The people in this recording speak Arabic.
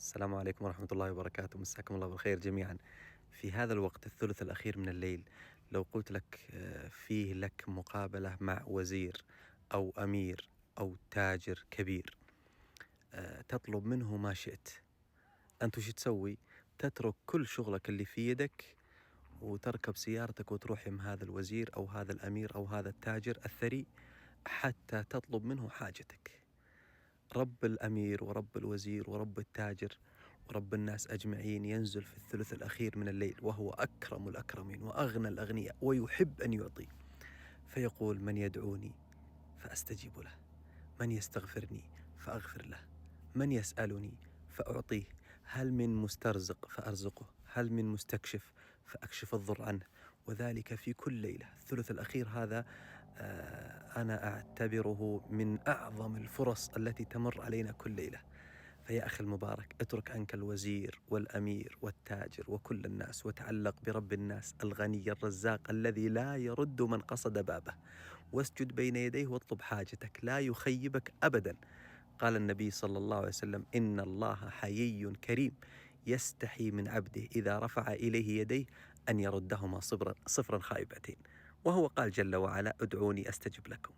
السلام عليكم ورحمة الله وبركاته، مساكم الله بالخير جميعا. في هذا الوقت الثلث الأخير من الليل، لو قلت لك فيه لك مقابلة مع وزير أو أمير أو تاجر كبير، تطلب منه ما شئت، أنت وش تسوي؟ تترك كل شغلك اللي في يدك وتركب سيارتك وتروح يم هذا الوزير أو هذا الأمير أو هذا التاجر الثري حتى تطلب منه حاجتك. رب الأمير ورب الوزير ورب التاجر ورب الناس أجمعين ينزل في الثلث الأخير من الليل وهو أكرم الأكرمين وأغنى الأغنياء ويحب أن يعطي، فيقول: من يدعوني فأستجيب له، من يستغفرني فأغفر له، من يسألني فأعطيه، هل من مسترزق فأرزقه، هل من مستكشف فأكشف الضر عنه. وذلك في كل ليلة. الثلث الأخير هذا أنا أعتبره من أعظم الفرص التي تمر علينا كل ليلة. فيا أخي المبارك، اترك عنك الوزير والأمير والتاجر وكل الناس وتعلق برب الناس الغني الرزاق الذي لا يرد من قصد بابه، واسجد بين يديه واطلب حاجتك، لا يخيبك أبدا. قال النبي صلى الله عليه وسلم: إن الله حيي كريم يستحي من عبده إذا رفع إليه يديه أن يردهما صفرا خائبتين. وهو قال جل وعلا: ادعوني أستجب لكم.